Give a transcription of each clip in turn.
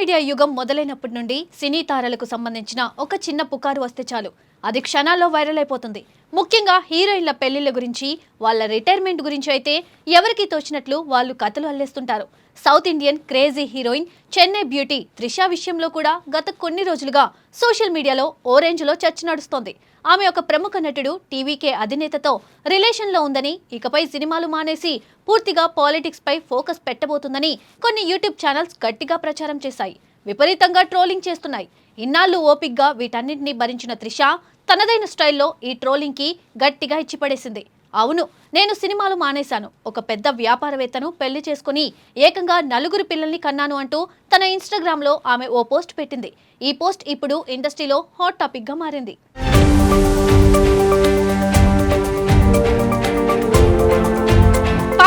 Media యుగం మొదలైనప్పటి నుండి సినీ తారలకు సంబంధించిన ఒక చిన్న పుకారు వస్తే చాలు అది క్షణాల్లో వైరల్ అయిపోతుంది. ముఖ్యంగా హీరోయిన్ల పెళ్లిళ్ల గురించి, వాళ్ళ రిటైర్మెంట్ గురించి అయితే ఎవరికి తోచినట్లు వాళ్ళు కథలు అల్లేస్తుంటారు. South Indian crazy heroine Chennai beauty Trisha విషయంలో కూడా గత కొన్ని రోజులుగా సోషల్ మీడియాలో ఓ రేంజ్లో చర్చ నడుస్తోంది. ఆమె ఒక ప్రముఖ నటుడు టీవీకే అధినేతతో రిలేషన్లో ఉందని, ఇకపై సినిమాలు మానేసి పూర్తిగా పాలిటిక్స్ పై ఫోకస్ పెట్టబోతుందని కొన్ని యూట్యూబ్ ఛానల్స్ గట్టిగా ప్రచారం చేశాయి. విపరీతంగా ట్రోలింగ్ చేస్తున్నాయి. ఇన్నాళ్లు ఓపిగ్గా వీటన్నింటినీ భరించిన త్రిష తనదైన స్టైల్లో ఈ ట్రోలింగ్ కి గట్టిగా ఇచ్చిపడేసింది. అవును, నేను సినిమాలు మానేశాను, ఒక పెద్ద వ్యాపారవేత్తను పెళ్లి చేసుకుని ఏకంగా 4 పిల్లల్ని కన్నాను అంటూ తన ఇన్స్టాగ్రామ్ లో ఆమె ఓ పోస్ట్ పెట్టింది. ఈ పోస్ట్ ఇప్పుడు ఇండస్ట్రీలో హాట్ టాపిక్ గా మారింది.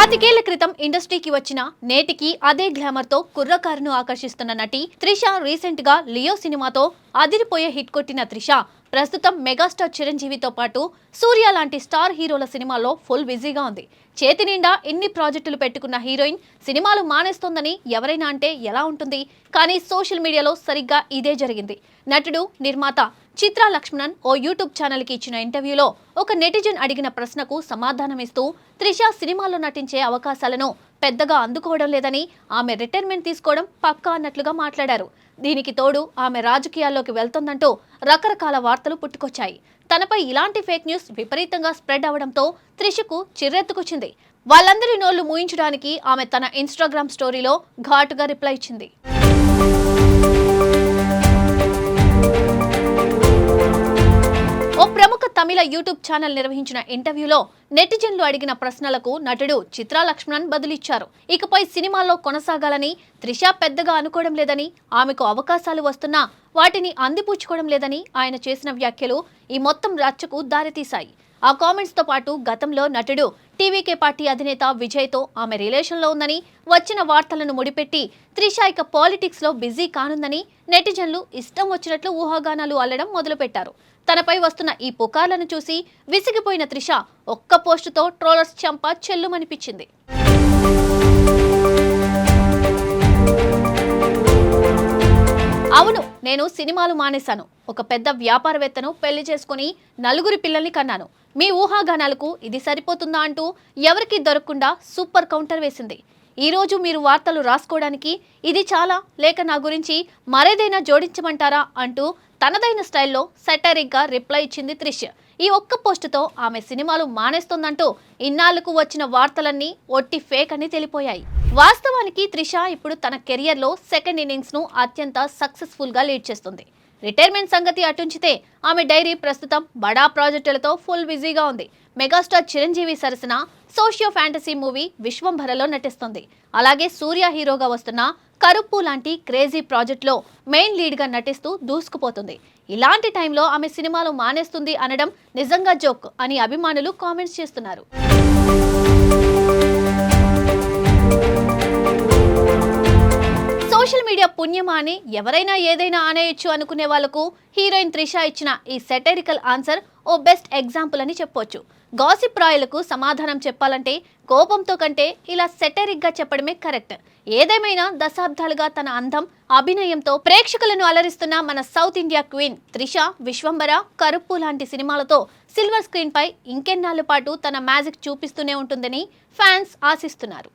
25 క్రితం ఇండస్ట్రీకి వచ్చిన నేటికి అదే గ్లామర్ తో కుర్రకారును ఆకర్షిస్తున్న నటి త్రిష రీసెంట్ గా లియో సినిమాతో అదిరిపోయే హిట్ కొట్టిన త్రిష ప్రస్తుతం మెగాస్టార్ చిరంజీవితో పాటు సూర్య లాంటి స్టార్ హీరోల సినిమాల్లో ఫుల్ బిజీగా ఉంది. చేతి నిండా ఇన్ని ప్రాజెక్టులు పెట్టుకున్న హీరోయిన్ సినిమాలు మానేస్తోందని ఎవరైనా అంటే ఎలా ఉంటుంది? కానీ సోషల్ మీడియాలో సరిగ్గా ఇదే జరిగింది. నటుడు, నిర్మాత చిత్రా లక్ష్మణన్ ఓ యూట్యూబ్ ఛానల్కి ఇచ్చిన ఇంటర్వ్యూలో ఒక నెటిజన్ అడిగిన ప్రశ్నకు సమాధానమిస్తూ త్రిష సినిమాల్లో నటించే అవకాశాలను పెద్దగా అందుకోవడం లేదని, ఆమె రిటైర్మెంట్ తీసుకోవడం పక్కా అన్నట్లుగా మాట్లాడారు. దీనికి తోడు ఆమె రాజకీయాల్లోకి వెళ్తోందంటూ రకరకాల వార్తలు పుట్టుకొచ్చాయి. తనపై ఇలాంటి ఫేక్ న్యూస్ విపరీతంగా స్ప్రెడ్ అవడంతో త్రిషకు చిర్రెత్తుకొచ్చింది. వాళ్ళందరి నోళ్లు మూయించడానికి ఆమె తన ఇన్స్టాగ్రామ్ స్టోరీలో ఘాటుగా రిప్లై ఇచ్చింది. ఓ ప్రముఖ తమిళ యూట్యూబ్ ఛానల్ నిర్వహించిన ఇంటర్వ్యూలో నెటిజన్లు అడిగిన ప్రశ్నలకు నటుడు చిత్రా లక్ష్మణన్ బదులిచ్చారు. ఇకపై సినిమాల్లో కొనసాగాలని త్రిష పెద్దగా అనుకోవడం లేదని, ఆమెకు అవకాశాలు వస్తున్నా వాటిని అందిపుచ్చుకోవడం లేదని ఆయన చేసిన వ్యాఖ్యలు ఈ మొత్తం రచ్చకు దారితీశాయి. ఆ కామెంట్స్ తో పాటు గతంలో నటుడు టీవీకే పార్టీ అధినేత విజయ్తో ఆమె రిలేషన్లో ఉందని వచ్చిన వార్తలను ముడిపెట్టి త్రిష ఇక పాలిటిక్స్ లో బిజీ కానుందని నెటిజన్లు ఇష్టం వచ్చినట్లు ఊహాగానాలు అల్లడం మొదలుపెట్టారు. తనపై వస్తున్న ఈ పుకార్లను చూసి విసిగిపోయిన త్రిష ఒక్క పోస్టుతో ట్రోలర్స్ చెంప చెల్లుమనిపించింది. అవును, నేను సినిమాలు మానేశాను, ఒక పెద్ద వ్యాపారవేత్తను పెళ్లి చేసుకుని 4 పిల్లల్ని కన్నాను. మీ ఊహాగానాలకు ఇది సరిపోతుందా అంటూ ఎవరికి దొరకకుండా సూపర్ కౌంటర్ వేసింది. ఈ రోజు మీరు వార్తలు రాసుకోవడానికి ఇది చాలా, లేక నా గురించి మరేదైనా జోడించమంటారా అంటూ తనదైన స్టైల్లో సెటైరిక్ గా రిప్లై ఇచ్చింది త్రిష. ఈ ఒక్క పోస్టుతో ఆమె సినిమాలు మానేస్తోందంటూ ఇన్నాళ్లకు వచ్చిన వార్తలన్నీ ఒట్టి ఫేక్ అని తెలిపోయాయి. వాస్తవానికి త్రిష ఇప్పుడు తన కెరియర్లో సెకండ్ ఇన్నింగ్స్ ను అత్యంత సక్సెస్ఫుల్ గా లీడ్ చేస్తుంది. రిటైర్మెంట్ సంగతి అటుంచితే ఆమె డైరీ ప్రస్తుతం బడా ప్రాజెక్టులతో ఫుల్ బిజీగా ఉంది. మెగాస్టార్ చిరంజీవి సరసన సోషియో ఫ్యాంటసీ మూవీ విశ్వంభరలో నటిస్తుంది. అలాగే సూర్య హీరోగా వస్తున్న కరుప్పు లాంటి క్రేజీ ప్రాజెక్ట్లో మెయిన్ లీడ్ గా నటిస్తూ దూసుకుపోతుంది. ఇలాంటి టైంలో ఆమె సినిమాలు మానేస్తుంది అనడం నిజంగా జోక్ అని అభిమానులు కామెంట్స్ చేస్తున్నారు. సోషల్ మీడియా పుణ్యమా అని ఎవరైనా ఏదైనా అనేయొచ్చు అనుకునే వాళ్లకు హీరోయిన్ త్రిష ఇచ్చిన ఈ సెటైరికల్ ఆన్సర్ ఓ బెస్ట్ ఎగ్జాంపుల్ అని చెప్పొచ్చు. గాసిప్ రాయలకు సమాధానం చెప్పాలంటే కోపంతో కంటే ఇలా సెటైరిక్ గా చెప్పడమే కరెక్ట్. ఏదేమైనా దశాబ్దాలుగా తన అందం, అభినయంతో ప్రేక్షకులను అలరిస్తున్న మన south India queen Trisha Vishwambhara, Karuppu లాంటి సినిమాలతో సిల్వర్ స్క్రీన్ పై ఇంకెన్నాళ్ల పాటు తన మ్యాజిక్ చూపిస్తూనే ఉంటుందని ఫ్యాన్స్ ఆశిస్తున్నారు.